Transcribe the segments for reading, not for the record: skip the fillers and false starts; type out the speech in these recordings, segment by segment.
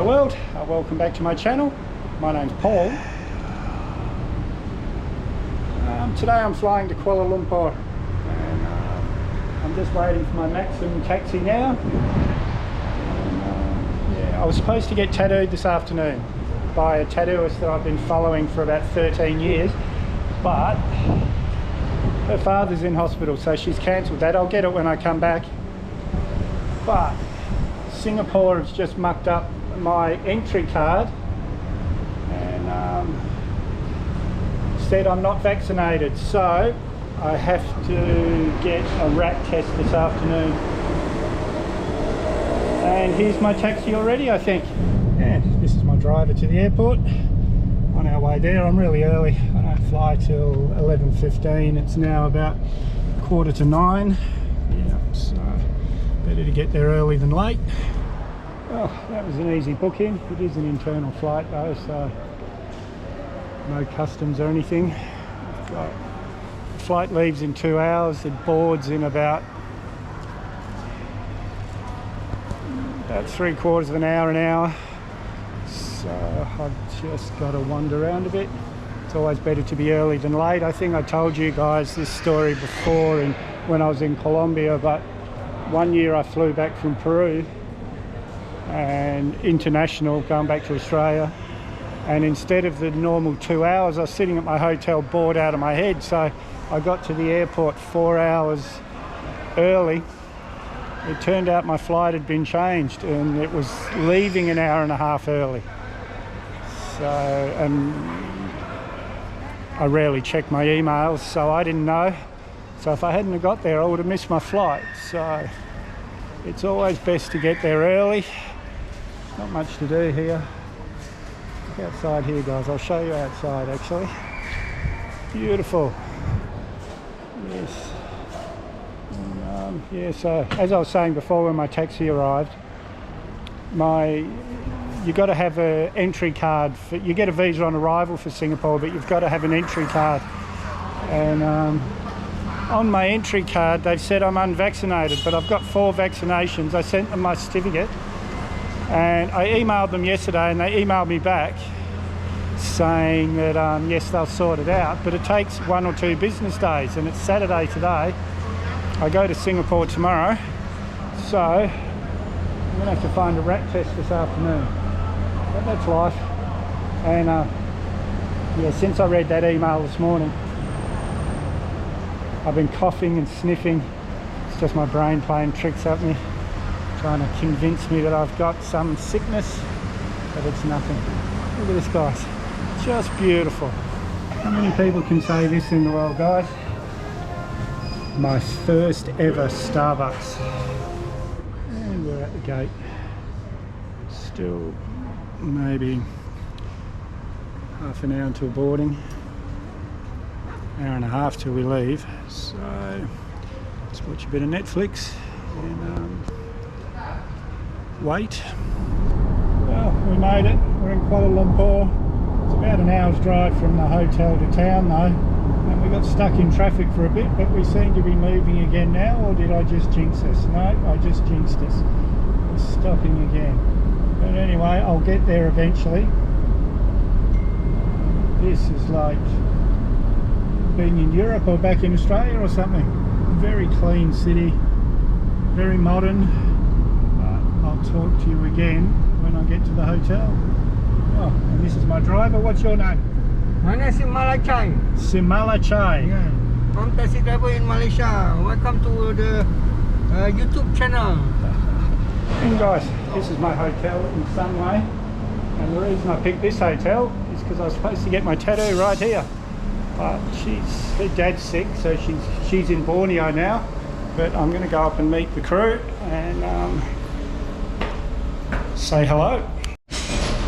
Hello world, welcome back to my channel. My name's Paul. Today I'm flying to Kuala Lumpur and I'm just waiting for my Maxim taxi now. Yeah, I was supposed to get tattooed this afternoon by a tattooist that I've been following for about 13 years, but her father's in hospital, so she's cancelled that. I'll get it when I come back. But Singapore has just mucked up my entry card and said I'm not vaccinated, so I have to get a rat test this afternoon. And here's my taxi already, I think. Yeah, this is my driver to the airport. On our way there. I'm really early. I don't fly till 11:15. It's now about 8:45. Yeah, so better to get there early than late. Well, that was an easy booking. It is an internal flight though, so no customs or anything. The flight leaves in 2 hours. It boards in about 3/4 of an hour. So I've just got to wander around a bit. It's always better to be early than late. I think I told you guys this story before when I was in Colombia, but one year I flew back from Peru and international, going back to Australia, and instead of the normal 2 hours, I was sitting at my hotel bored out of my head, so I got to the airport 4 hours early. It turned out my flight had been changed and it was leaving an hour and a half early. So, and I rarely check my emails, so I didn't know. So if I hadn't have got there, I would have missed my flight. So it's always best to get there early. Not much to do here. Look outside here, guys. I'll show you outside, actually. Beautiful. Yes. And, yeah, so as I was saying before, when my taxi arrived, you've got to have an entry card. You get a visa on arrival for Singapore, but you've got to have an entry card. And on my entry card, they've said I'm unvaccinated, but I've got 4 vaccinations. I sent them my certificate, and I emailed them yesterday, and they emailed me back saying that yes, they'll sort it out, but it takes 1 or 2 business days, and it's Saturday today. I go to Singapore tomorrow, so I'm going to have to find a rat test this afternoon. But that's life. And yeah, since I read that email this morning, I've been coughing and sniffing. It's just my brain playing tricks at me, trying to convince me that I've got some sickness, but it's nothing. Look at this, guys. Just beautiful. How many people can say this in the world, guys? My first ever Starbucks. And we're at the gate. Still maybe half an hour until boarding. Hour and a half till we leave. So let's watch a bit of Netflix and wait. Well, we made it. We're in Kuala Lumpur. It's about an hour's drive from the hotel to town though. And we got stuck in traffic for a bit, but we seem to be moving again now, or did I just jinx us? No, I just jinxed us. We're stopping again. But anyway, I'll get there eventually. This is like being in Europe or back in Australia or something. Very clean city, very modern. But I'll talk to you again when I get to the hotel. Oh, and this is my driver. What's your name? My name is Simala Chai. Simala Chai. Yeah. I'm taxi driver in Malaysia. Welcome to the YouTube channel. And guys, this is my hotel in Sunway. And the reason I picked this hotel is because I was supposed to get my tattoo right here. But her dad's sick, so she's in Borneo now. But I'm going to go up and meet the crew and say hello.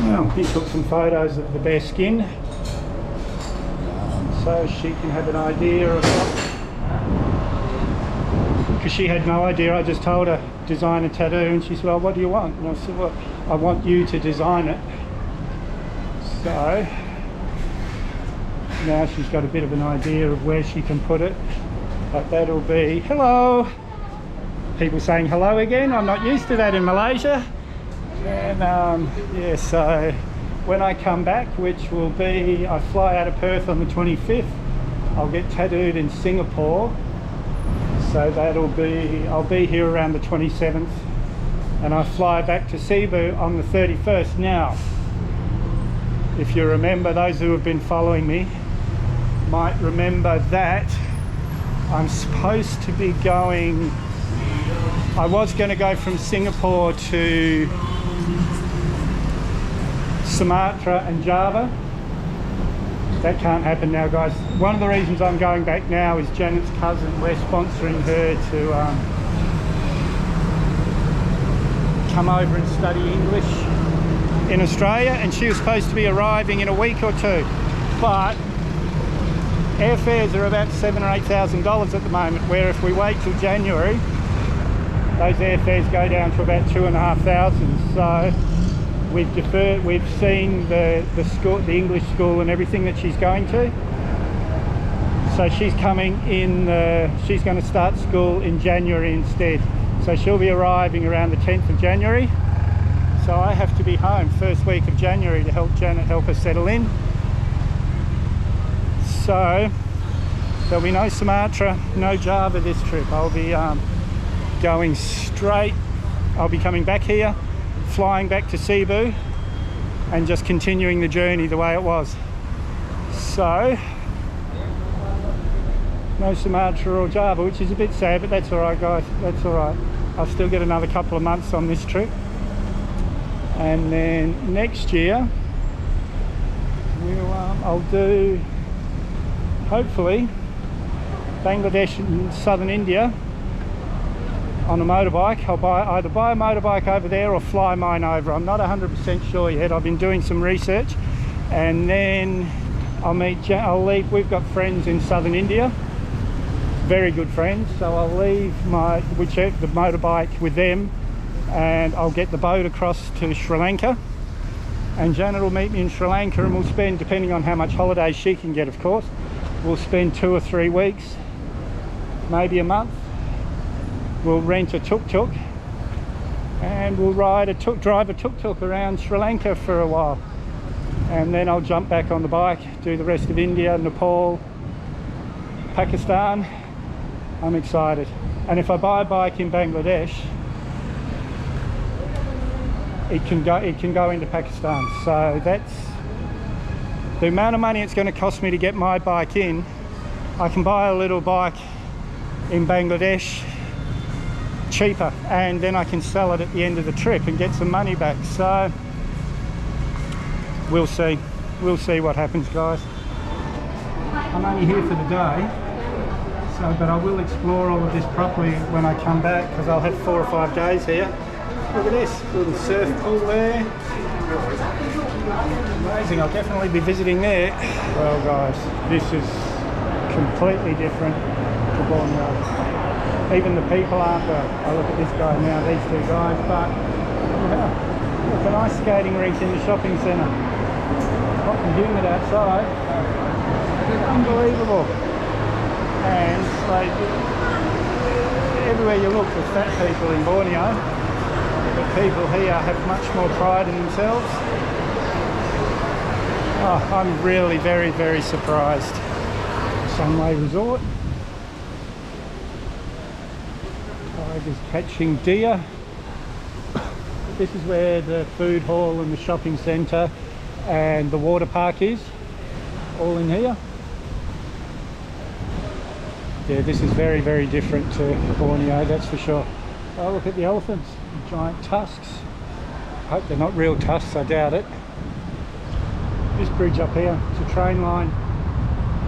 Well, he took some photos of the bare skin, so she can have an idea of what, because she had no idea. I just told her design a tattoo, and she said, well, what do you want? And I said, well, I want you to design it. So now she's got a bit of an idea of where she can put it, but that'll be hello. People saying hello again. I'm not used to that in Malaysia. And yeah, so when I come back, which will be, I fly out of Perth on the 25th, I'll get tattooed in Singapore. So that'll be, I'll be here around the 27th, and I fly back to Cebu on the 31st. Now, if you remember, those who have been following me might remember that I'm supposed to be going, I was going to go from Singapore to Sumatra and Java. That can't happen now, guys. One of the reasons I'm going back now is Janet's cousin. We're sponsoring her to come over and study English in Australia, and she was supposed to be arriving in a week or two, but airfares are about $7,000 or $8,000 at the moment, where if we wait till January, those airfares go down to about $2,500. So we've deferred. We've seen the school, the English school and everything that she's going to. So she's coming in, she's going to start school in January instead. So she'll be arriving around the 10th of January. So I have to be home first week of January to help Janet help her settle in. So there'll be no Sumatra, no Java this trip. I'll be going straight, I'll be coming back here, flying back to Cebu, and just continuing the journey the way it was. So no Sumatra or Java, which is a bit sad, but that's all right, guys. That's all right. I'll still get another couple of months on this trip, and then next year we'll I'll do, hopefully, Bangladesh and southern India on a motorbike. I'll either buy a motorbike over there or fly mine over. I'm not 100% sure yet. I've been doing some research, and then I'll leave. We've got friends in southern India, very good friends, so I'll leave the motorbike with them, and I'll get the boat across to Sri Lanka, and Janet will meet me in Sri Lanka, and we'll spend, depending on how much holidays she can get, of course, we'll spend 2 or 3 weeks, maybe a month. We'll rent a tuk-tuk and we'll drive a tuk-tuk around Sri Lanka for a while, and then I'll jump back on the bike, do the rest of India, Nepal, Pakistan. I'm excited. And if I buy a bike in Bangladesh, it can go into Pakistan. So that's the amount of money it's going to cost me to get my bike in. I can buy a little bike in Bangladesh cheaper, and then I can sell it at the end of the trip and get some money back. So we'll see what happens, guys. I'm only here for the day, but I will explore all of this properly when I come back, because I'll have 4 or 5 days here. Look at this little surf pool there, amazing. I'll definitely be visiting there. Well, guys, this is completely different to Borneo. Even the people aren't. I look at this guy now, these 2 guys, but yeah, look, an ice skating rink in the shopping centre. Hot and humid outside. Unbelievable. And like everywhere you look, there's fat people in Borneo, but people here have much more pride in themselves. Oh, I'm really very, very surprised. Sunway Resort. Tigers catching deer. This is where the food hall and the shopping centre and the water park is, all in here. Yeah, this is very, very different to Borneo, that's for sure. Oh, look at the elephants, the giant tusks. I hope they're not real tusks, I doubt it. This bridge up here, it's a train line.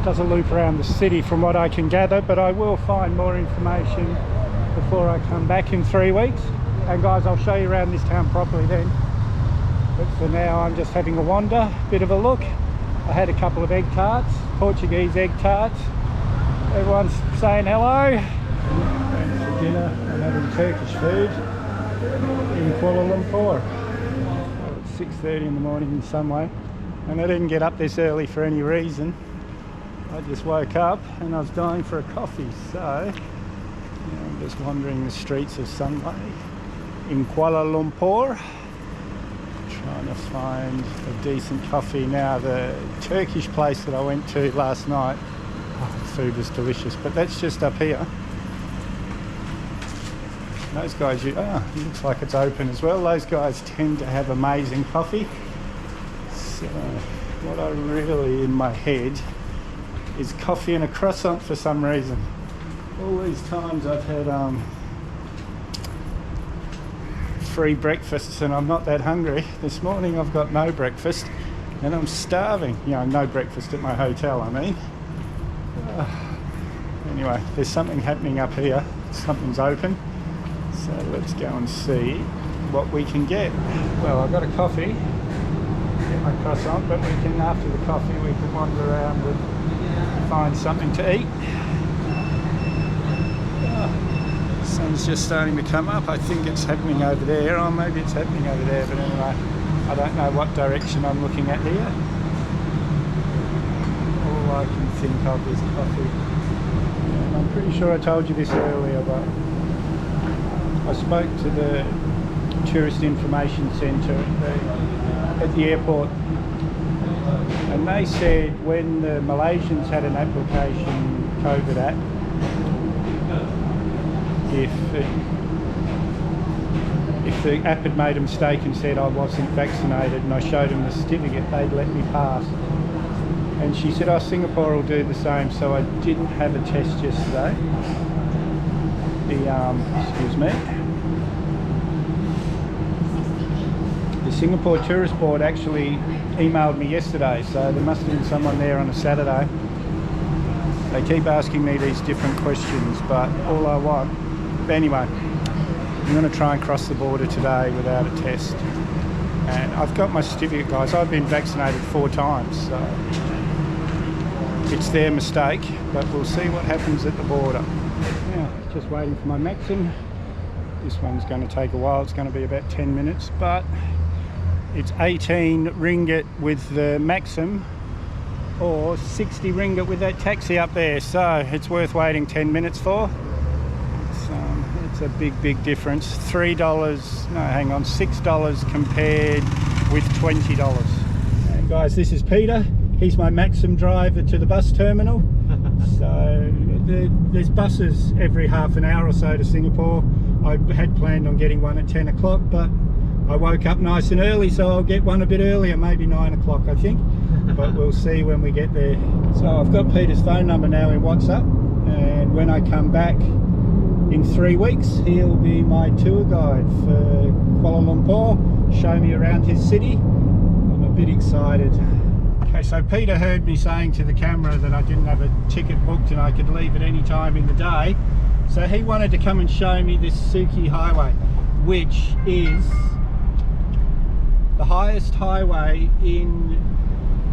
It does a loop around the city from what I can gather, but I will find more information before I come back in 3 weeks. And guys, I'll show you around this town properly then. But for now, I'm just having a wander, bit of a look. I had a couple of egg tarts, Portuguese egg tarts. Everyone's saying hello. And for dinner, I'm having Turkish food in Kuala Lumpur. It's 6:30 in the morning in some way, and I didn't get up this early for any reason. I just woke up and I was dying for a coffee, so I'm just wandering the streets of Sunway in Kuala Lumpur. Trying to find a decent coffee now. The Turkish place that I went to last night, the food was delicious, but that's just up here. Those guys, it looks like it's open as well. Those guys tend to have amazing coffee. So what I really in my head is coffee and a croissant for some reason. All these times I've had free breakfasts and I'm not that hungry. This morning I've got no breakfast and I'm starving. You know, no breakfast at my hotel, I mean. Anyway, there's something happening up here. Something's open. So let's go and see what we can get. Well, I've got a coffee, get my croissant, but we can, after the coffee, we can wander around and find something to eat. Sun's just starting to come up. I think it's happening over there, or maybe it's happening over there, but anyway, I don't know what direction I'm looking at here. All I can think of is coffee. And I'm pretty sure I told you this earlier, but I spoke to the Tourist Information Centre at the airport, and they said when the Malaysians had an application, COVID app, if the app had made a mistake and said I wasn't vaccinated and I showed them the certificate, they'd let me pass. And she said, oh, Singapore will do the same, so I didn't have a test yesterday. Excuse me. The Singapore Tourist Board actually emailed me yesterday, so there must have been someone there on a Saturday. They keep asking me these different questions, but all I want... But anyway, I'm going to try and cross the border today without a test. And I've got my certificate, guys. I've been vaccinated 4 times, so it's their mistake, but we'll see what happens at the border. Now, just waiting for my Maxim. This one's going to take a while. It's going to be about 10 minutes, but it's 18 ringgit with the Maxim or 60 ringgit with that taxi up there, so it's worth waiting 10 minutes for. It's a big difference. $6 compared with $20. And guys, this is Peter. He's my Maxim driver to the bus terminal. So there's buses every half an hour or so to Singapore. I had planned on getting one at 10 o'clock, but I woke up nice and early, so I'll get one a bit earlier, maybe 9 o'clock I think. But we'll see when we get there. So I've got Peter's phone number now in WhatsApp, and when I come back in 3 weeks, he'll be my tour guide for Kuala Lumpur, show me around his city. I'm a bit excited. Okay, so Peter heard me saying to the camera that I didn't have a ticket booked and I could leave at any time in the day. So he wanted to come and show me this Suki Highway, which is the highest highway in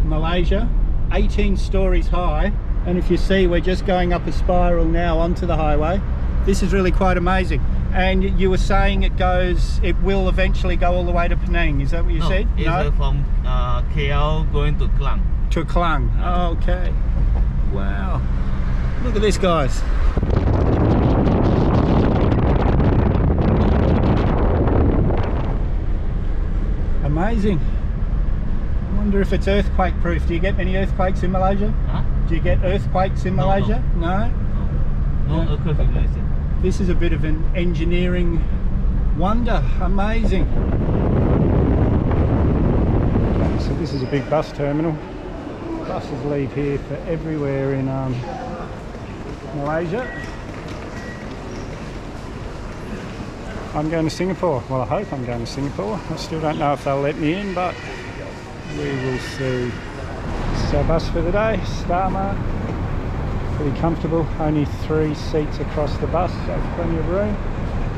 Malaysia, 18 stories high. And if you see, we're just going up a spiral now onto the highway. This is really quite amazing. And you were saying it will eventually go all the way to Penang. Is that what you said? No, it's from KL going to Klang. To Klang. Oh, okay. Wow. Look at this, guys. Amazing. I wonder if it's earthquake proof. Do you get many earthquakes in Malaysia? Huh? Do you get earthquakes in Malaysia? No? No earthquake in Malaysia. This is a bit of an engineering wonder. Amazing. So this is a big bus terminal. Buses leave here for everywhere in Malaysia. I'm going to Singapore. Well, I hope I'm going to Singapore. I still don't know if they'll let me in, but we will see. This is our bus for the day, Starmart. Pretty comfortable, only 3 seats across the bus, so plenty of room.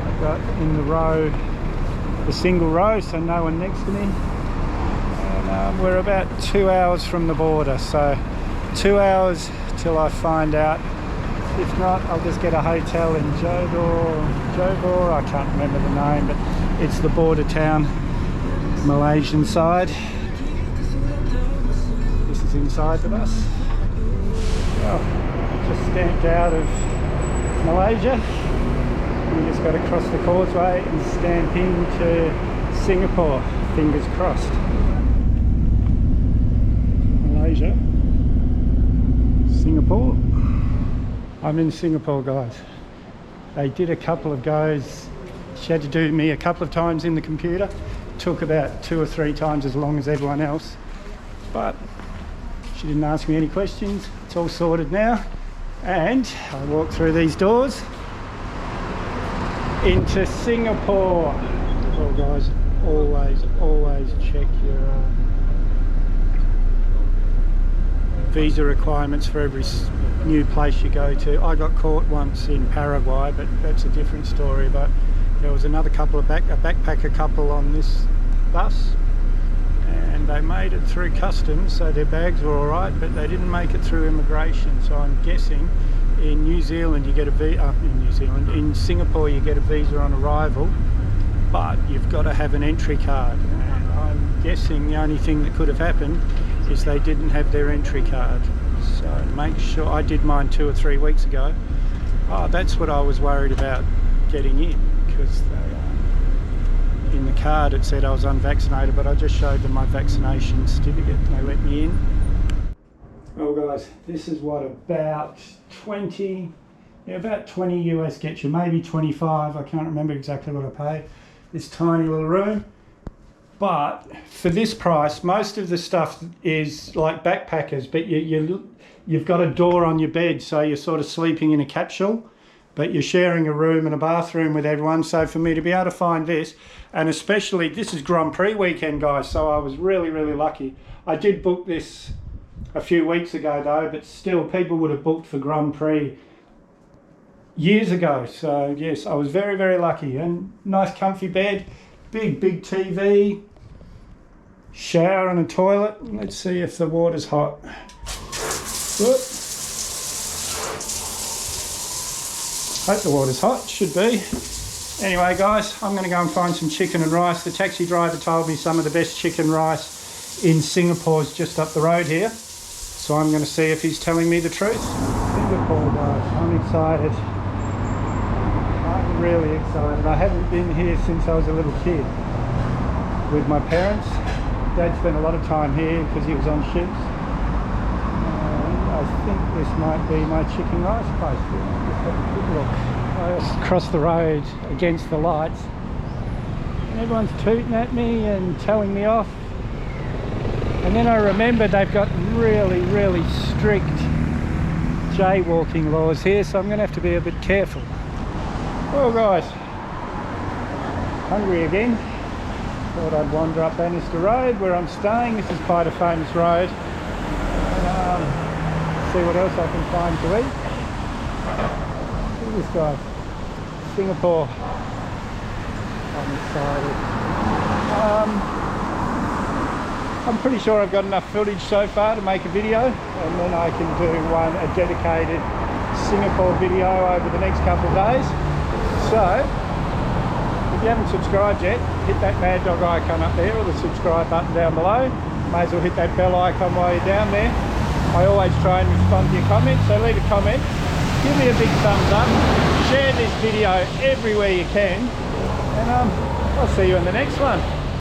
I've got in the row, the single row, so no one next to me. And we're about 2 hours from the border, so 2 hours till I find out. If not, I'll just get a hotel in Johor, I can't remember the name, but it's the border town, Malaysian side. This is inside the bus. Well, just stamped out of Malaysia. We just got to cross the causeway and stamp into Singapore. fingers crossed. Malaysia, Singapore. I'm in Singapore, guys. They did a couple of goes. She had to do me a couple of times in the computer. Took about 2 or 3 times as long as everyone else, but she didn't ask me any questions. It's all sorted now, and I walk through these doors into Singapore. Well, guys, always check your visa requirements for every new place you go to. I got caught once in Paraguay, but that's a different story. But there was another couple of a backpacker couple on this bus, and they made it through customs, so their bags were all right, but they didn't make it through immigration. So I'm guessing in New Zealand you get a visa. In Singapore you get a visa on arrival, but you've got to have an entry card. And I'm guessing the only thing that could have happened is they didn't have their entry card. So make sure. I did mine 2 or 3 weeks ago. That's what I was worried about getting in, because in the card it said I was unvaccinated, but I just showed them my vaccination certificate and they let me in. Well, guys, this is what about 20 US gets you, maybe 25. I can't remember exactly what I paid. This tiny little room. But for this price, most of the stuff is like backpackers, but you've got a door on your bed, so you're sort of sleeping in a capsule, but you're sharing a room and a bathroom with everyone. So for me to be able to find this, and especially this is Grand Prix weekend, guys, so I was really lucky. I did book this a few weeks ago though, but still people would have booked for Grand Prix years ago. So yes, I was very lucky. And nice comfy bed, big TV, shower and a toilet. Let's see if the water's hot. Whoop. Hope the water's hot, should be. Anyway, guys, I'm going to go and find some chicken and rice. The taxi driver told me some of the best chicken rice in Singapore is just up the road here. So I'm going to see if he's telling me the truth. Singapore, guys, I'm excited. I'm really excited. I haven't been here since I was a little kid with my parents. Dad spent a lot of time here because he was on ships. I think this might be my chicken rice place. Just have a quick look. I just crossed the road against the lights, and everyone's tooting at me and telling me off. And then I remembered they've got really strict jaywalking laws here, so I'm going to have to be a bit careful. Well, guys, hungry again. Thought I'd wander up Bannister Road where I'm staying. This is quite a famous road. And, see what else I can find to eat. Look at this guy, Singapore. I'm excited. I'm pretty sure I've got enough footage so far to make a video, and then I can do a dedicated Singapore video over the next couple of days. So if you haven't subscribed yet, hit that Mad Dog icon up there or the subscribe button down below. May as well hit that bell icon while you're down there. I always try and respond to your comments, so leave a comment, give me a big thumbs up, share this video everywhere you can, and I'll see you in the next one.